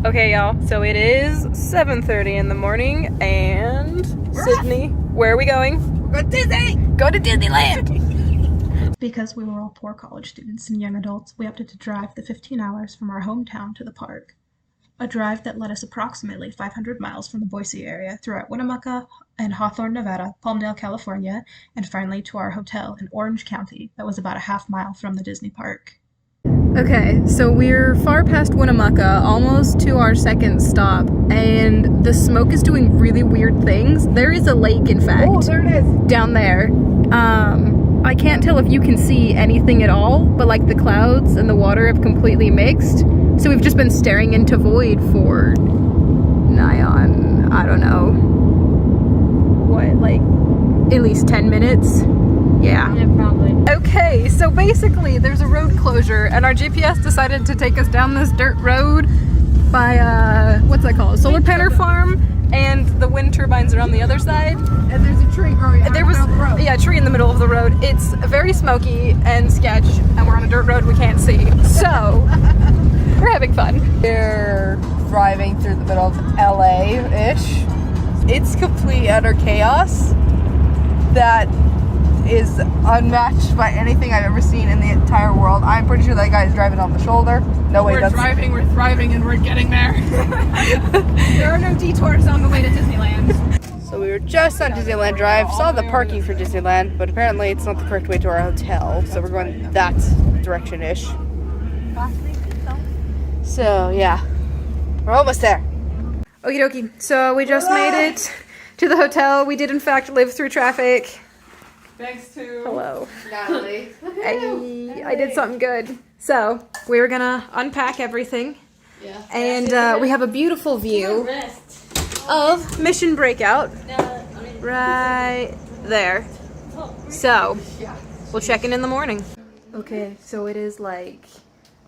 Okay, y'all, so it is 7:30 in the morning, and Sydney, where are we going? We're going to Disney! Go to Disneyland! Because we were all poor college students and young adults, we opted to drive the 15 hours from our hometown to the park. A drive that led us approximately 500 miles from the Boise area throughout Winnemucca and Hawthorne, Nevada, Palmdale, California, and finally to our hotel in Orange County that was about a half mile from the Disney park. Okay, so we're far past Winnemucca, almost to our second stop, and the smoke is doing really weird things. There is a lake, in fact. Oh, there it is. Down there. I can't tell if you can see anything at all, but like the clouds and the water have completely mixed. So we've just been staring into void for nigh on, I don't know, what, like at least 10 minutes? Yeah, probably. Okay, so basically there's a road closure and our GPS decided to take us down this dirt road by, what's that called? Solar panel farm, and the wind turbines are on the other side. And there's a tree growing out There was, the road. yeah, a tree in the middle of the road. It's very smoky and sketch, and we're on a dirt road we can't see. So, we're having fun. We're driving through the middle of LA-ish. It's complete utter chaos that is unmatched by anything I've ever seen in the entire world. I'm pretty sure that guy is driving on the shoulder. No way, We're thriving, and we're getting there. There are no detours on the way to Disneyland. So we were just on Disneyland Drive, saw the parking for Disneyland, but apparently it's not the correct way to our hotel, so we're going that direction-ish. So yeah, we're almost there. Okie dokie, so we just made it to the hotel. We did in fact live through traffic. Thanks to Hello. Natalie. I did something good. So, we're gonna unpack everything. Yeah. And we have a beautiful view of Mission Breakout right there. So, we'll check in the morning. Okay, so it is like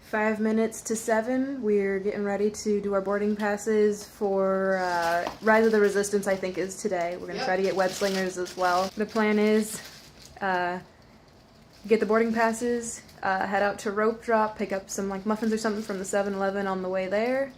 5 minutes to 7. We're getting ready to do our boarding passes for Rise of the Resistance, I think, is today. We're gonna try to get Web Slingers as well. The plan is get the boarding passes, head out to Rope Drop, pick up some like muffins or something from the 7-Eleven on the way there,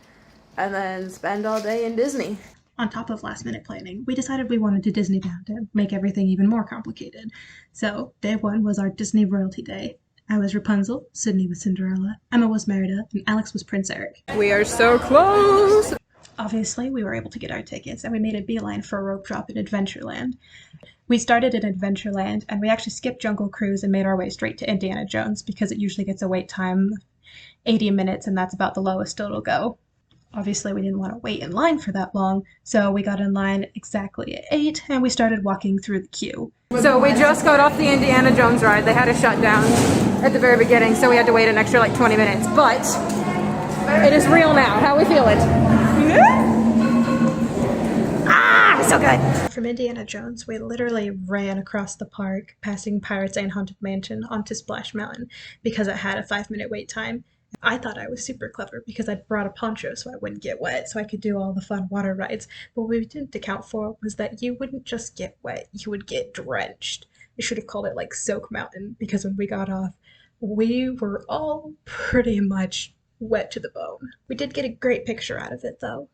and then spend all day in Disney. On top of last minute planning, we decided we wanted to Disneyland to make everything even more complicated. So, day one was our Disney Royalty Day. I was Rapunzel, Sydney was Cinderella, Emma was Merida, and Alex was Prince Eric. We are so close! Obviously, we were able to get our tickets, and we made a beeline for a rope drop in Adventureland. We started in Adventureland, and we actually skipped Jungle Cruise and made our way straight to Indiana Jones because it usually gets a wait time of 80 minutes, and that's about the lowest it'll go. Obviously, we didn't want to wait in line for that long, so we got in line exactly at 8, and we started walking through the queue. So we just got off the Indiana Jones ride. They had a shutdown at the very beginning, so we had to wait an extra like 20 minutes. But it is real now. How we feeling? Ah, so good. From Indiana Jones, we literally ran across the park, passing Pirates and Haunted Mansion onto Splash Mountain because it had a 5-minute wait time. I thought I was super clever because I'd brought a poncho so I wouldn't get wet, so I could do all the fun water rides. But what we didn't account for was that you wouldn't just get wet, you would get drenched. I should have called it like Soak Mountain, because when we got off, we were all pretty much wet to the bone. We did get a great picture out of it though.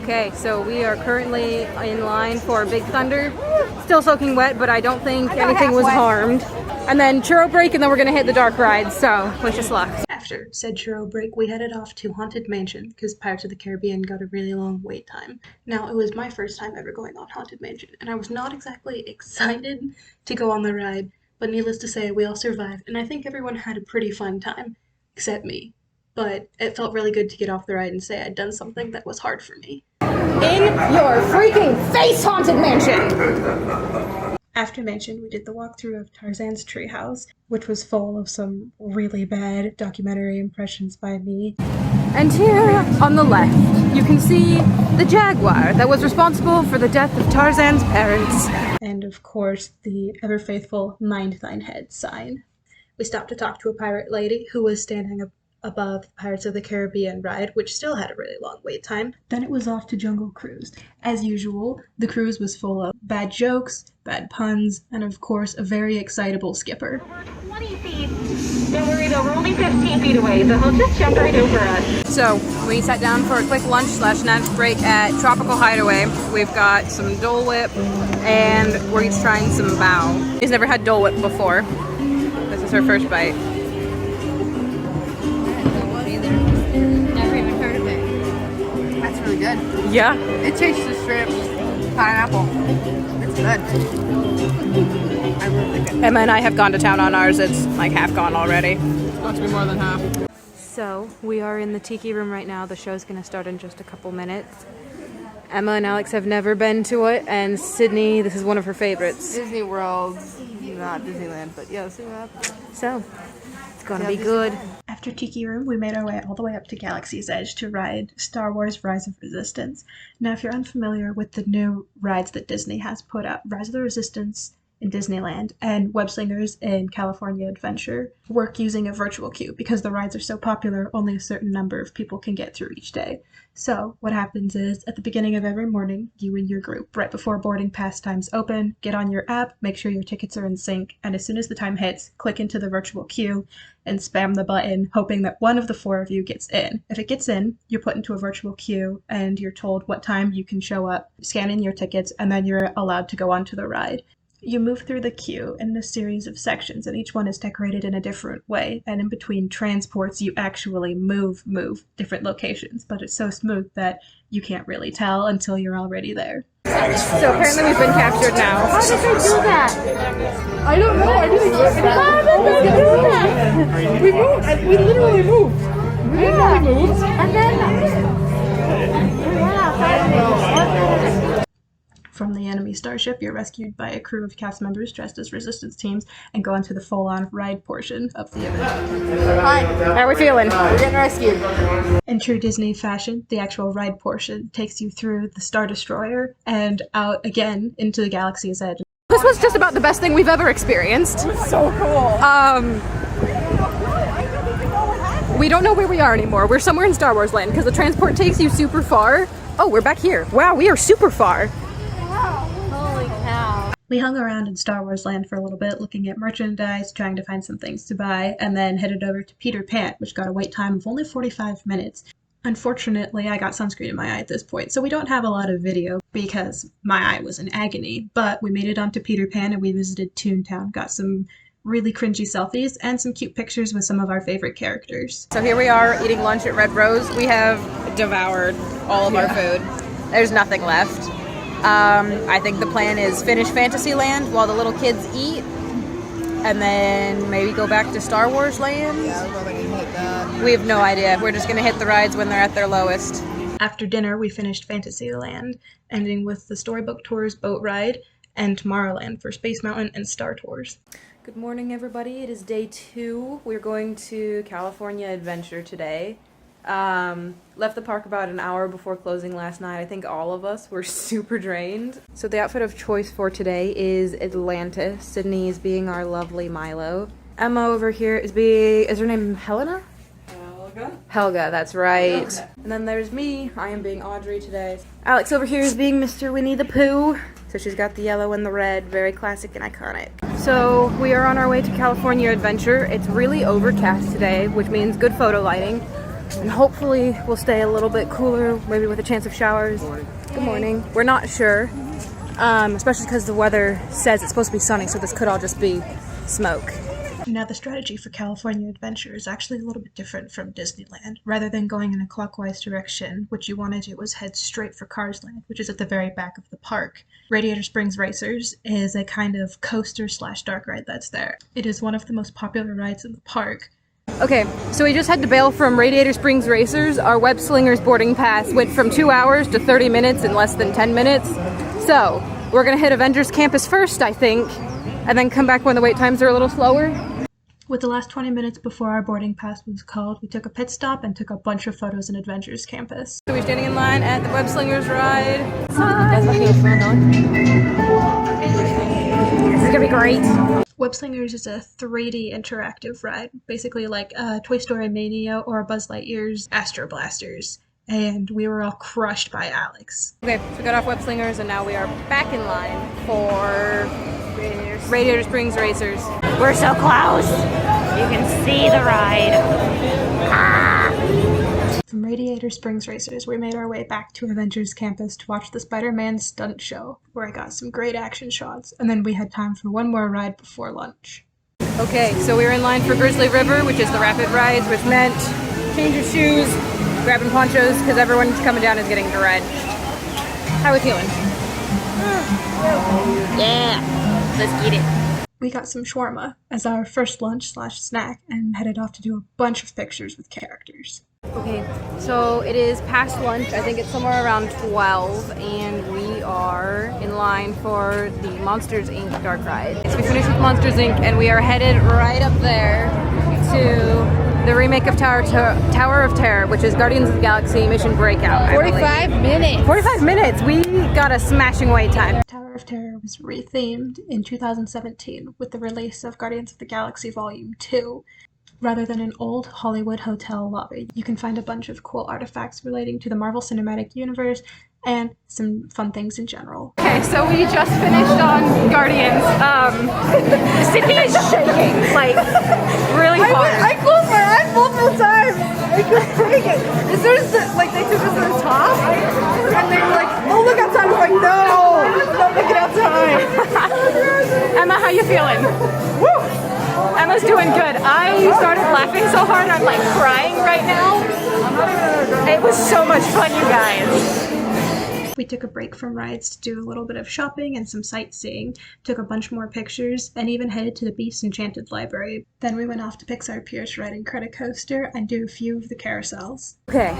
Okay, so we are currently in line for Big Thunder. Still soaking wet, but I don't think anything was harmed. And then churro break, and then we're gonna hit the dark ride, so wish us luck. After said churro break, we headed off to Haunted Mansion because Pirates of the Caribbean got a really long wait time. Now, it was my first time ever going on Haunted Mansion, and I was not exactly excited to go on the ride, but needless to say, we all survived, and I think everyone had a pretty fun time, except me. But it felt really good to get off the ride and say I'd done something that was hard for me. In your freaking face, Haunted Mansion! After Mansion, we did the walkthrough of Tarzan's treehouse, which was full of some really bad documentary impressions by me. And here on the left, you can see the jaguar that was responsible for the death of Tarzan's parents. And of course, the ever-faithful Mind Thine Head sign. We stopped to talk to a pirate lady who was standing above Pirates of the Caribbean ride, which still had a really long wait time. Then it was off to Jungle Cruise. As usual, the cruise was full of bad jokes, bad puns, and of course, a very excitable skipper. 20 feet. Don't worry though, we're only 15 feet away, so he'll just jump right over us. So we sat down for a quick lunch / snack break at Tropical Hideaway. We've got some Dole Whip and we're each trying some bao. He's never had Dole Whip before. This is her first bite. Never even heard of it. That's really good. Yeah. It tastes the straight pineapple. It's good. I really like it. Emma and I have gone to town on ours. It's like half gone already. It's about to be more than half. So we are in the tiki room right now. The show's gonna start in just a couple minutes. Emma and Alex have never been to it, and Sydney, this is one of her favorites. Disney World, not Disneyland, but yeah, let's see what happens. So it's gonna be good. After Tiki Room, we made our way all the way up to Galaxy's Edge to ride Star Wars Rise of Resistance. Now, if you're unfamiliar with the new rides that Disney has put up, Rise of the Resistance in Disneyland and Web Slingers in California Adventure work using a virtual queue because the rides are so popular, only a certain number of people can get through each day. So what happens is at the beginning of every morning, you and your group, right before boarding pass times open, get on your app, make sure your tickets are in sync, and as soon as the time hits, click into the virtual queue and spam the button, hoping that one of the four of you gets in. If it gets in, you're put into a virtual queue and you're told what time you can show up, scan in your tickets, and then you're allowed to go on to the ride. You move through the queue in a series of sections, and each one is decorated in a different way. And in between transports, you actually move different locations, but it's so smooth that you can't really tell until you're already there. So apparently we've been captured now. How did they do that? I don't know. I didn't get that. How did they do that? We moved. We literally moved. We didn't know we moved. And then, From the enemy starship, you're rescued by a crew of cast members dressed as resistance teams and go into the full-on ride portion of the event. Hi. How are we feeling? We're getting rescued. In true Disney fashion, the actual ride portion takes you through the Star Destroyer and out again into the Galaxy's Edge. This was just about the best thing we've ever experienced. So cool. We don't know where we are anymore. We're somewhere in Star Wars land because the transport takes you super far. Oh, we're back here. Wow, we are super far. holy cow. We hung around in Star Wars Land for a little bit, looking at merchandise, trying to find some things to buy, and then headed over to Peter Pan, which got a wait time of only 45 minutes. Unfortunately, I got sunscreen in my eye at this point, so we don't have a lot of video because my eye was in agony, but we made it onto Peter Pan and we visited Toontown, got some really cringy selfies and some cute pictures with some of our favorite characters. So here we are eating lunch at Red Rose. We have devoured all of our food. There's nothing left. I think the plan is finish Fantasyland while the little kids eat, and then maybe go back to Star Wars Land. Yeah, we're probably gonna hit that. We have no idea. We're just gonna hit the rides when they're at their lowest. After dinner, we finished Fantasyland, ending with the Storybook Tours boat ride and Tomorrowland for Space Mountain and Star Tours. Good morning, everybody. It is day 2. We're going to California Adventure today. Left the park about an hour before closing last night. I think all of us were super drained. So the outfit of choice for today is Atlantis. Sydney is being our lovely Milo. Emma over here is her name Helena? Helga, that's right. And then there's me. I am being Audrey today. Alex over here is being Mr. Winnie the Pooh. So she's got the yellow and the red, very classic and iconic. So we are on our way to California Adventure. It's really overcast today, which means good photo lighting. And hopefully we'll stay a little bit cooler, maybe with a chance of showers. Good morning. We're not sure, especially because the weather says it's supposed to be sunny, so this could all just be smoke. Now, the strategy for California Adventure is actually a little bit different from Disneyland. Rather than going in a clockwise direction, what you want to do is head straight for Cars Land, which is at the very back of the park. Radiator Springs Racers is a kind of coaster/dark ride that's there. It is one of the most popular rides in the park. Okay, so we just had to bail from Radiator Springs Racers. Our Web Slingers boarding pass went from 2 hours to 30 minutes in less than 10 minutes. So we're gonna hit Avengers Campus first, I think, and then come back when the wait times are a little slower. With the last 20 minutes before our boarding pass was called, we took a pit stop and took a bunch of photos in Adventures Campus. So we're standing in line at the Web Slingers ride. This is gonna be great. Web Slingers is a 3D interactive ride, basically like Toy Story Mania or Buzz Lightyear's Astro Blasters. And we were all crushed by Alex. Okay, so we got off Web Slingers and now we are back in line for Radiator Springs Racers. We're so close! You can see the ride. From Radiator Springs Racers, we made our way back to Avengers Campus to watch the Spider-Man stunt show, where I got some great action shots, and then we had time for one more ride before lunch. Okay, so we were in line for Grizzly River, which is the rapid rides, which meant change of shoes, grabbing ponchos, because everyone coming down is getting drenched. How are we feeling? Yeah, let's get it. We got some shawarma as our first lunch/snack and headed off to do a bunch of pictures with characters. Okay, so it is past lunch. I think it's somewhere around 12, and we are in line for the Monsters Inc. dark ride. So we finished with Monsters Inc. and we are headed right up there to the remake of Tower of Terror, which is Guardians of the Galaxy Mission Breakout. 45 minutes. 45 minutes! We got a smashing wait time. Tower of Terror was rethemed in 2017 with the release of Guardians of the Galaxy Volume 2. Rather than an old Hollywood hotel lobby, you can find a bunch of cool artifacts relating to the Marvel Cinematic Universe and some fun things in general. Okay, so we just finished on Guardians. Sydney is shaking, like, really hard. I closed my eyes multiple times. I couldn't take it. As soon as they took us to the top, and they were like, "Oh, look outside." I was like, "No, I'm not looking outside." Emma, how you feeling? Woo! Emma's doing good. I started laughing so hard, I'm like crying right now. It was so much fun, you guys. We took a break from rides to do a little bit of shopping and some sightseeing, took a bunch more pictures, and even headed to the Beast Enchanted Library. Then we went off to Pixar Pierce ride Incredicoaster and do a few of the carousels. Okay,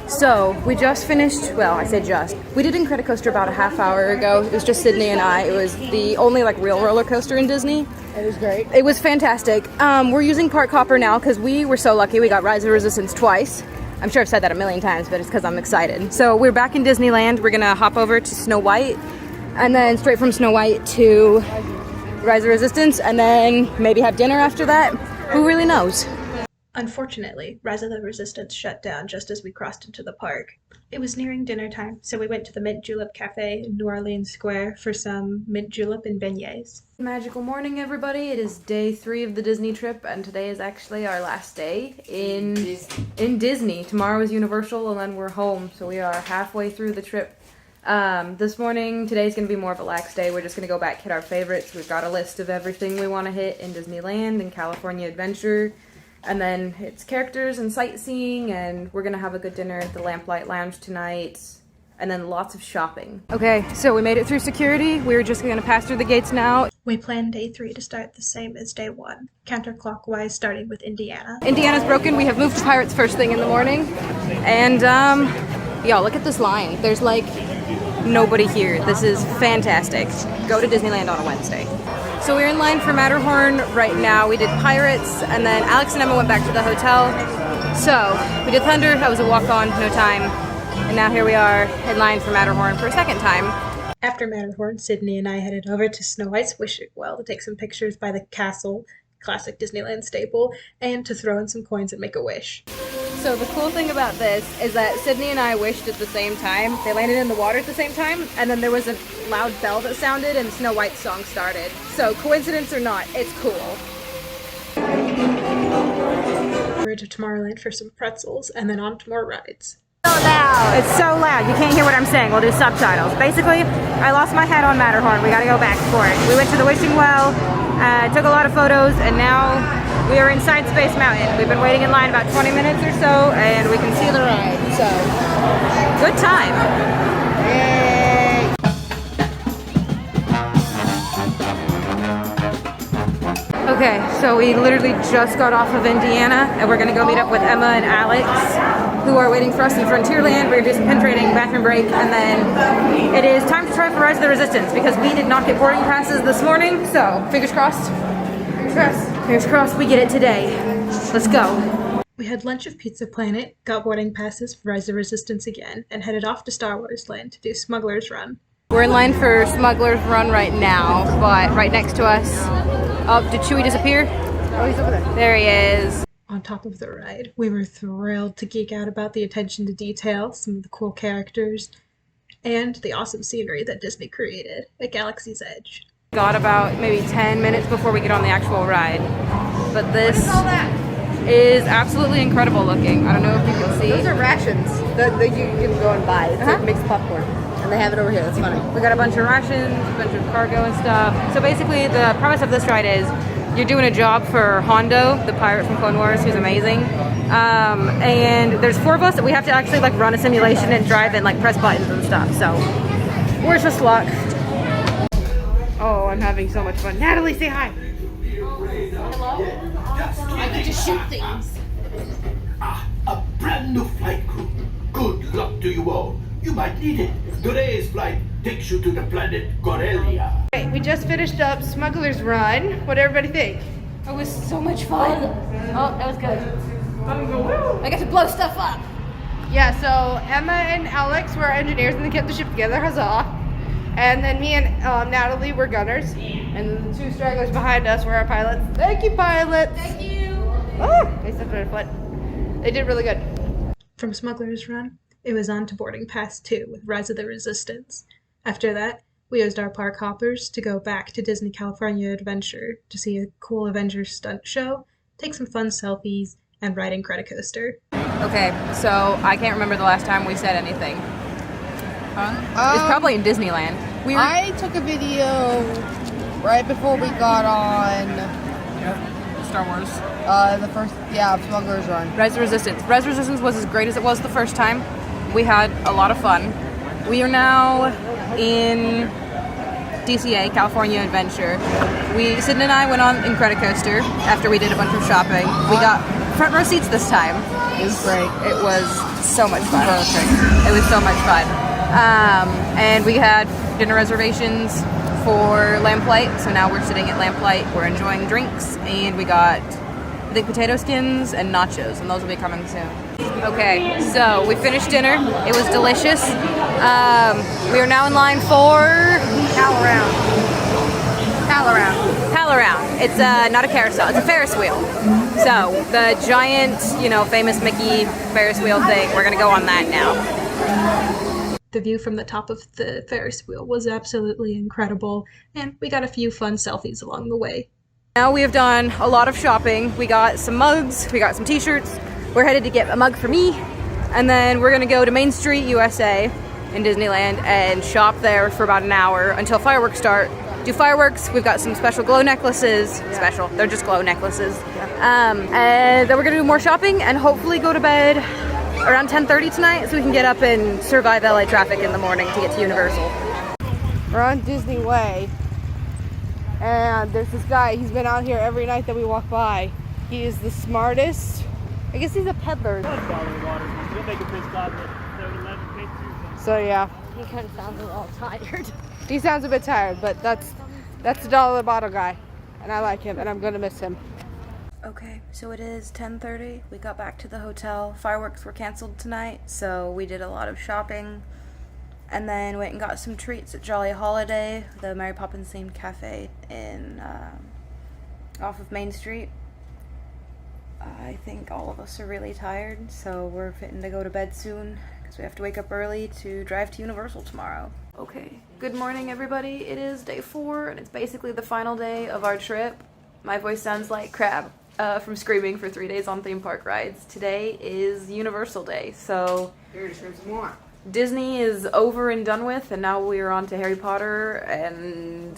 so we just finished, well, I say just. We did Incredicoaster about a half hour ago. It was just Sydney and I. It was the only like real roller coaster in Disney. It was great. It was fantastic. We're using Park Hopper now because we were so lucky we got Rise of Resistance twice. I'm sure I've said that a million times, but it's because I'm excited. So we're back in Disneyland. We're gonna hop over to Snow White, and then straight from Snow White to Rise of Resistance, and then maybe have dinner after that. Who really knows? Unfortunately, Rise of the Resistance shut down just as we crossed into the park. It was nearing dinner time, so we went to the Mint Julep Cafe in New Orleans Square for some mint julep and beignets. Magical morning, everybody. It is day 3 of the Disney trip, and today is actually our last day in Disney. Tomorrow is Universal, and then we're home, so we are halfway through the trip. This morning, today's going to be more of a lax day. We're just going to go back, hit our favorites. We've got a list of everything we want to hit in Disneyland and California Adventure. And then it's characters and sightseeing, and we're gonna have a good dinner at the Lamplight Lounge tonight, and then lots of shopping. Okay, so we made it through security. We're just gonna pass through the gates now. We planned day 3 to start the same as day 1, counterclockwise starting with Indiana. Indiana's broken. We have moved to Pirates first thing in the morning. And, y'all, look at this line. There's like nobody here. This is fantastic. Go to Disneyland on a Wednesday. So we're in line for Matterhorn right now. We did Pirates, and then Alex and Emma went back to the hotel. So we did Thunder. That was a walk-on, no time. And now here we are in line for Matterhorn for a second time. After Matterhorn, Sydney and I headed over to Snow White's Wishing Well to take some pictures by the castle, classic Disneyland staple, and to throw in some coins and make a wish. So the cool thing about this is that Sydney and I wished at the same time. They landed in the water at the same time, and then there was a loud bell that sounded and Snow White's song started. So coincidence or not, it's cool. We're to Tomorrowland for some pretzels, and then on to more rides. So loud. It's so loud. You can't hear what I'm saying. We'll do subtitles. Basically, I lost my hat on Matterhorn. We gotta go back for it. We went to the Wishing Well, took a lot of photos, and now we are inside Space Mountain. We've been waiting in line about 20 minutes or so, and we can see the ride. So, good time. Yay! Okay, so we literally just got off of Indiana, and we're gonna go meet up with Emma and Alex, who are waiting for us in Frontierland. We're gonna do some pin trading, bathroom break, and then it is time to try for Rise of the Resistance because we did not get boarding passes this morning. So fingers crossed. Fingers crossed. Fingers crossed we get it today. Let's go. We had lunch at Pizza Planet, got boarding passes for Rise of the Resistance again, and headed off to Star Wars Land to do Smuggler's Run. We're in line for Smuggler's Run right now, but right next to us. Oh, did Chewie disappear? Oh, he's over there. There he is. On top of the ride, we were thrilled to geek out about the attention to detail, some of the cool characters, and the awesome scenery that Disney created at Galaxy's Edge. Got about maybe 10 minutes before we get on the actual ride. but this What is all that? is absolutely incredible looking. I don't know if you can see. Those are rations that you can go and buy. It's like mixed popcorn. And they have it over here. That's funny. We got a bunch of rations, a bunch of cargo and stuff. So basically the premise of this ride is you're doing a job for Hondo, the pirate from Clone Wars, who's amazing. And there's 4 of us that we have to actually like run a simulation and drive and like press buttons and stuff. So wish us luck. Oh, I'm having so much fun. Natalie, say hi. I get to shoot things. A brand new flight crew. Good luck to you all. You might need it. Today's flight takes you to the planet Corellia. Okay, we just finished up Smuggler's Run. What did everybody think? It was so much fun. Oh, that was good. I got to blow stuff up. Yeah, so Emma and Alex were engineers and they kept the ship together. Huzzah. And then me and Natalie were gunners. And then the 2 stragglers behind us were our pilots. Thank you, pilots. Thank you. Oh, they stepped on a foot. They did really good. From Smuggler's Run, it was on to Boarding Pass 2 with Rise of the Resistance. After that, we used our park hoppers to go back to Disney California Adventure to see a cool Avengers stunt show, take some fun selfies, and ride Incredicoaster. Okay, so I can't remember the last time we said anything. It's probably in Disneyland. I took a video right before we got on Star Wars. the first, Smuggler's Run. Rise of Resistance. Rise of Resistance was as great as it was the first time. We had a lot of fun. We are now in DCA, California Adventure. Sydney and I went on Incredicoaster after we did a bunch of shopping. We got front row seats this time. It was great. It was so much fun. Perfect. It was so much fun. And we had dinner reservations for Lamplight, so now we're sitting at Lamplight. We're enjoying drinks, and we got, I think, potato skins and nachos, and those will be coming soon. Okay, so we finished dinner. It was delicious. We are now in line for Pal-around. It's not a carousel, it's a Ferris wheel. So the giant, famous Mickey Ferris wheel thing, we're gonna go on that now. The view from the top of the Ferris wheel was absolutely incredible, and we got a few fun selfies along the way. Now we have done a lot of shopping. We got some mugs, we got some t-shirts. We're headed to get a mug for me, and then we're gonna go to Main Street, USA in Disneyland and shop there for about an hour until fireworks start. Do fireworks. We've got some special glow necklaces. Special, they're just glow necklaces. And then we're gonna do more shopping and hopefully go to bed around 10:30 tonight so we can get up and survive LA traffic in the morning to get to Universal. We're on Disney Way, and there's this guy. He's been out here every night that we walk by. He is the smartest. I guess he's a peddler. So yeah. He kind of sounds a little tired. He sounds a bit tired, but that's the $1 bottle guy, and I like him, and I'm gonna miss him. Okay, so it is 10:30. We got back to the hotel. Fireworks were canceled tonight, so we did a lot of shopping, and then went and got some treats at Jolly Holiday, the Mary Poppins themed cafe in off of Main Street. I think all of us are really tired, so we're fitting to go to bed soon because we have to wake up early to drive to Universal tomorrow. Okay, good morning everybody. It is day 4 and it's basically the final day of our trip. My voice sounds like crap from screaming for 3 days on theme park rides. Today is Universal Day, so Here to scream some more. Disney is over and done with, and now we are on to Harry Potter and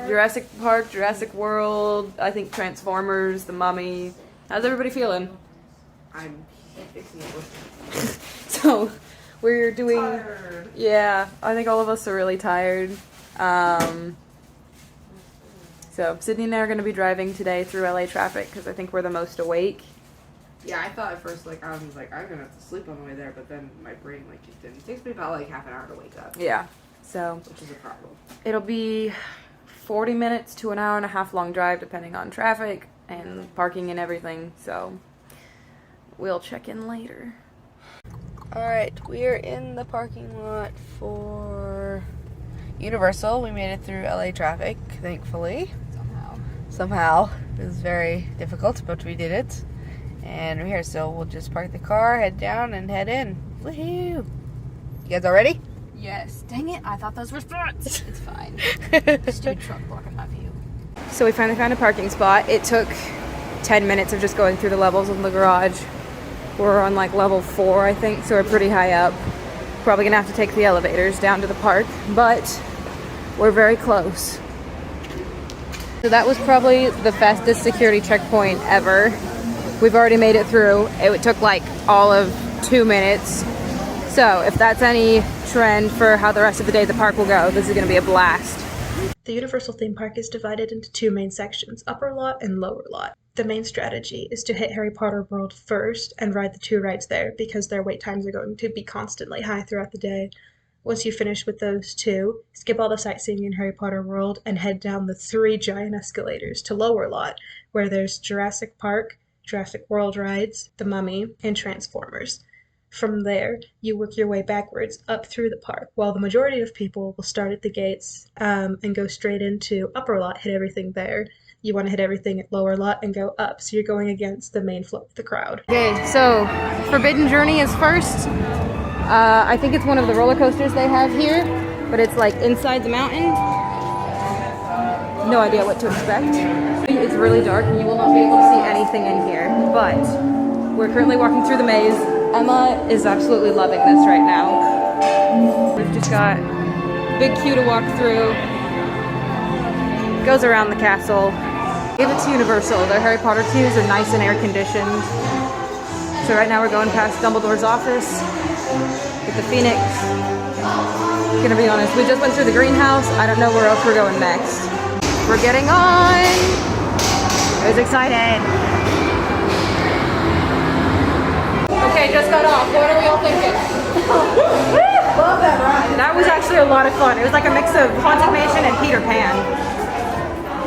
Jurassic Park, Jurassic World, I think Transformers, The Mummy. How's everybody feeling? I'm fixing it. So we're doing, Tired. yeah, I think all of us are really tired. So Sydney and I are going to be driving today through LA traffic because I think we're the most awake. Yeah, I thought at first, I'm gonna have to sleep on the way there, but then my brain, just didn't. It takes me about, half an hour to wake up. Yeah, so Which is a problem. it'll be 40 minutes to an hour and a half long drive depending on traffic and parking and everything, so we'll check in later. Alright, we are in the parking lot for Universal. We made it through LA traffic, thankfully. Somehow. It was very difficult, but we did it. And we're here, so we'll just park the car, head down, and head in. Woohoo! You guys all ready? Yes. Dang it, I thought those were spots. It's fine. Stupid truck blocking my view. So we finally found a parking spot. It took 10 minutes of just going through the levels of the garage. We're on like level 4, I think, so we're pretty high up. Probably gonna have to take the elevators down to the park, but we're very close. So that was probably the fastest security checkpoint ever. We've already made it through. It took like all of 2 minutes. So if that's any trend for how the rest of the day at the park will go, this is gonna be a blast. The Universal theme park is divided into 2 main sections, upper lot and lower lot. The main strategy is to hit Harry Potter World first and ride the 2 rides there because their wait times are going to be constantly high throughout the day. Once you finish with those 2, skip all the sightseeing in Harry Potter World and head down the 3 giant escalators to lower lot, where there's Jurassic Park, Jurassic World rides, The Mummy, and Transformers. From there, you work your way backwards up through the park, while the majority of people will start at the gates and go straight into upper lot, hit everything there. You want to hit everything at lower lot and go up, so you're going against the main flow of the crowd. Okay, so Forbidden Journey is first. I think it's one of the roller coasters they have here, but it's like inside the mountain. No idea what to expect. It's really dark and you will not be able to see anything in here, but we're currently walking through the maze. Emma is absolutely loving this right now. We've just got a big queue to walk through. Goes around the castle. Give it to Universal. Their Harry Potter queues are nice and air conditioned. So right now we're going past Dumbledore's office with the Phoenix. Gonna be honest, we just went through the greenhouse. I don't know where else we're going next. We're getting on. I was excited. Okay, just got off. What are we all thinking? Love that ride. That was actually a lot of fun. It was like a mix of Haunted Mansion and Peter Pan.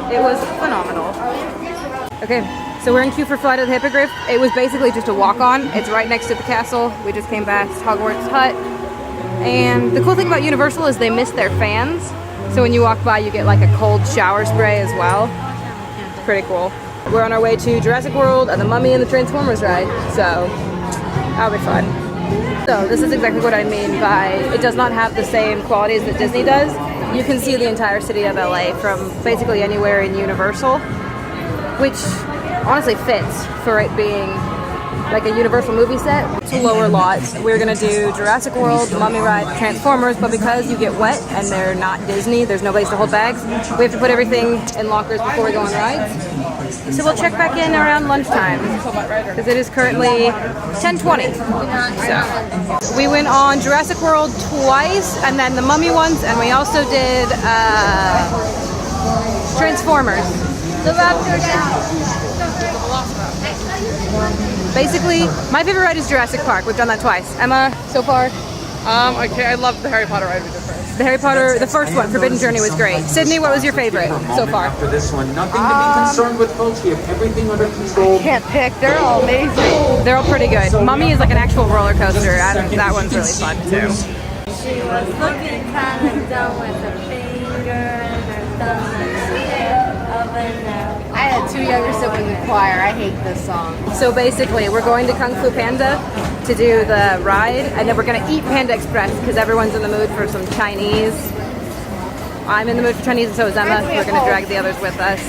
It was phenomenal. Okay, so we're in queue for Flight of the Hippogriff. It was basically just a walk-on. It's right next to the castle. We just came past Hogwarts Hut. And the cool thing about Universal is they miss their fans. So when you walk by, you get like a cold shower spray as well. It's pretty cool. We're on our way to Jurassic World and the Mummy and the Transformers ride. So that'll be fun. So this is exactly what I mean by it does not have the same qualities that Disney does. You can see the entire city of LA from basically anywhere in Universal, which honestly fits for it being like a Universal movie set. To lower lots, we're gonna do Jurassic World, the Mummy ride, Transformers, but because you get wet and they're not Disney, there's no place to hold bags, we have to put everything in lockers before we go on rides. So we'll check back in around lunchtime, because it is currently 10:20. So we went on Jurassic World twice, and then the Mummy once, and we also did Transformers. Basically, my favorite ride is Jurassic Park. We've done that twice. Emma, so far? I love the Harry Potter ride we did first. The Harry Potter, the first one, Forbidden Journey, was great. Sydney, what was your favorite so far? After this one, nothing to be concerned with, folks. We have everything under control. Can't pick. They're all amazing. They're all pretty good. Mummy is like an actual roller coaster, and that one's really fun too. She was looking kind of dumb with her finger and her thumb and the tip of a nail. I had 2 younger siblings in choir. I hate this song. So basically, we're going to Kung Fu Panda to do the ride, and then we're going to eat Panda Express because everyone's in the mood for some Chinese. I'm in the mood for Chinese, and so is Emma. We're going to drag the others with us.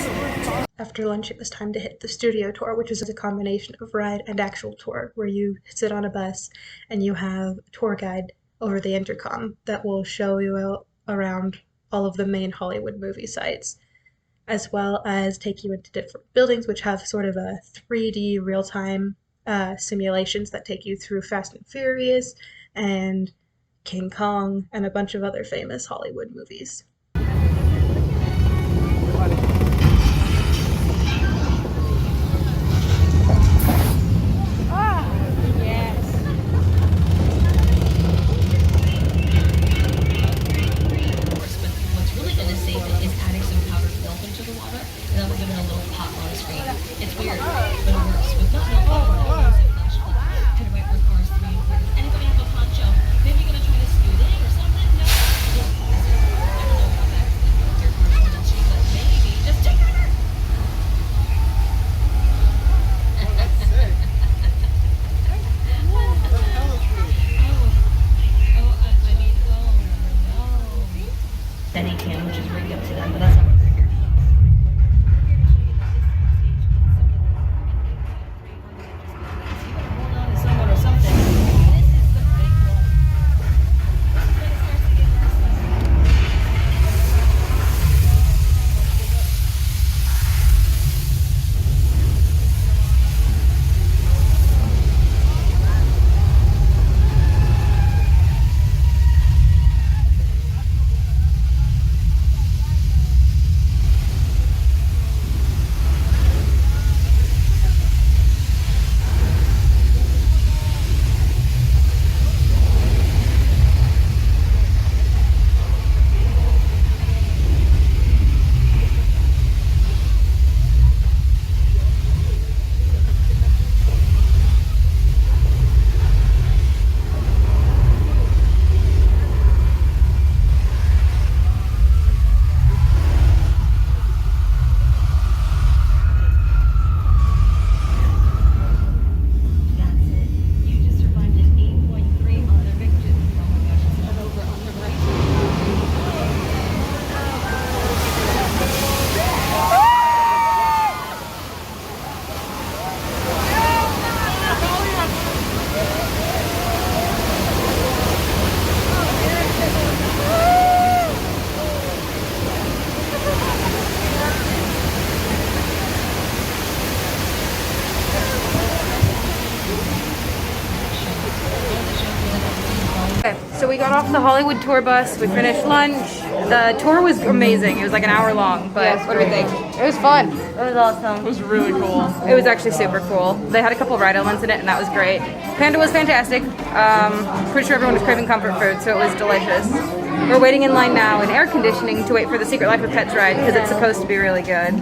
After lunch, it was time to hit the studio tour, which is a combination of ride and actual tour, where you sit on a bus and you have a tour guide over the intercom that will show you around all of the main Hollywood movie sites, as well as take you into different buildings, which have sort of a 3D real-time simulations that take you through Fast and Furious and King Kong and a bunch of other famous Hollywood movies. So we got off the Hollywood tour bus, we finished lunch. The tour was amazing. It was like an hour long, but what do we think? It was fun. It was awesome. It was really cool. It was actually super cool. They had a couple of ride elements in it, and that was great. Panda was fantastic. Pretty sure everyone was craving comfort food, so it was delicious. We're waiting in line now in air conditioning to wait for the Secret Life of Pets ride because it's supposed to be really good.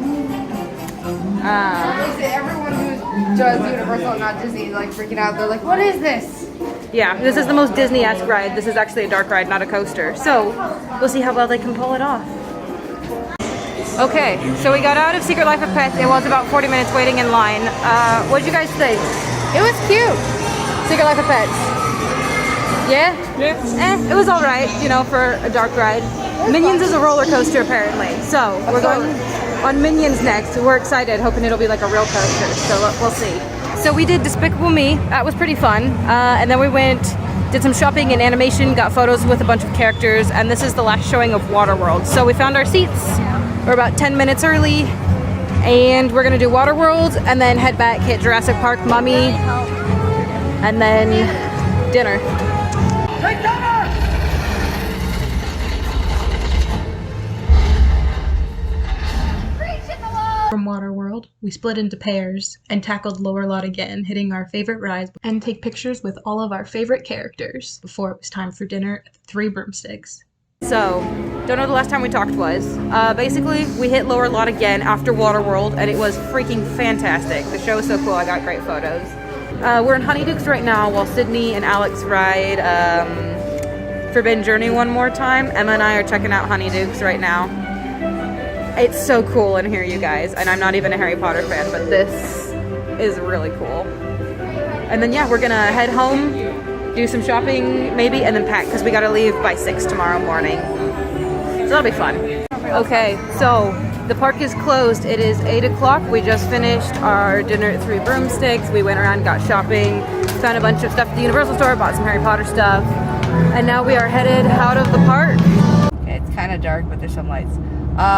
Everyone who does Universal and not Disney is like freaking out. They're like, what is this? Yeah, this is the most Disney-esque ride. This is actually a dark ride, not a coaster. So we'll see how well they can pull it off. Okay, so we got out of Secret Life of Pets. It was about 40 minutes waiting in line. What did you guys think? It was cute. Secret Life of Pets. Yeah? It was alright, you know, for a dark ride. Minions is a roller coaster apparently. So we're going on Minions next. We're excited, hoping it'll be like a real coaster. So we'll see. So we did Despicable Me. That was pretty fun. And then we did some shopping and animation, got photos with a bunch of characters, and this is the last showing of Waterworld. So we found our seats. We're about 10 minutes early, and we're gonna do Waterworld and then head back, hit Jurassic Park, Mummy, and then dinner. From Waterworld, we split into pairs and tackled Lower Lot again, hitting our favorite rides and take pictures with all of our favorite characters before it was time for dinner at the Three Broomsticks. So, don't know the last time we talked was. Basically, we hit Lower Lot again after Waterworld, and it was freaking fantastic. The show was so cool, I got great photos. We're in Honeydukes right now while Sydney and Alex ride Forbidden Journey one more time. Emma and I are checking out Honeydukes right now. It's so cool in here, you guys, and I'm not even a Harry Potter fan, but this is really cool. And then yeah, we're gonna head home, do some shopping maybe, and then pack because we gotta leave by 6 tomorrow morning. So that'll be fun. Okay, so the park is closed. It is 8 o'clock. We just finished our dinner at Three Broomsticks. We went around, got shopping, found a bunch of stuff at the Universal store, bought some Harry Potter stuff, and now we are headed out of the park. Okay, it's kind of dark, but there's some lights.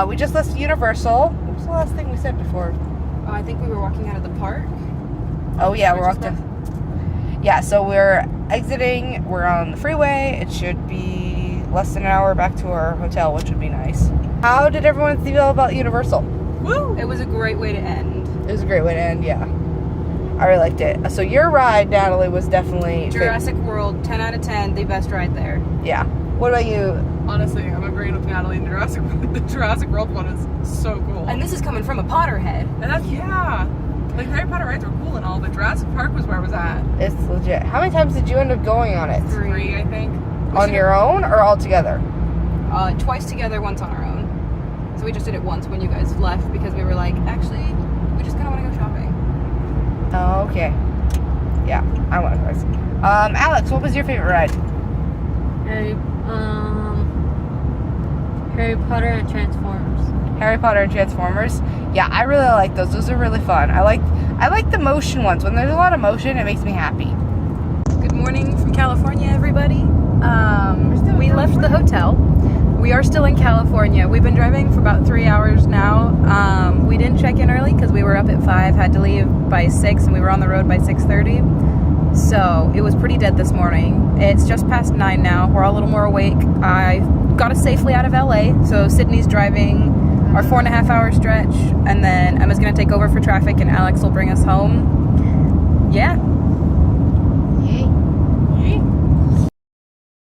We just left Universal. What was the last thing we said before? I think we were walking out of the park. Oh yeah, we're walking. Yeah, so we're exiting. We're on the freeway. It should be less than an hour back to our hotel, which would be nice. How did everyone feel about Universal? Woo! It was a great way to end. It was a great way to end, yeah. I really liked it. So your ride, Natalie, was definitely Jurassic World, 10 out of 10, the best ride there. Yeah. What about you? Honestly, I'm agreeing with Natalie. The Jurassic World one is so cool. And this is coming from a Potterhead. And that's, yeah. Like, Harry Potter rides were cool and all, but Jurassic Park was where I was at. It's legit. How many times did you end up going on it? 3, I think. On your own or all together? Twice together, once on our own. So we just did it once when you guys left because we were like, actually, we just kind of want to go shopping. Oh, okay. Yeah, I want to go. Alex, what was your favorite ride? Harry Potter and Transformers. Harry Potter and Transformers. Yeah, I really like those. Those are really fun. I like the motion ones. When there's a lot of motion, it makes me happy. Good morning from California, everybody. We left the hotel. We are still in California. We've been driving for about 3 hours now. We didn't check in early because we were up at 5, had to leave by 6, and we were on the road by 6:30. So it was pretty dead this morning. It's just past 9 now. We're all a little more awake. I got us safely out of LA. So Sydney's driving our 4.5 hour stretch, and then Emma's gonna take over for traffic, and Alex will bring us home. Yeah,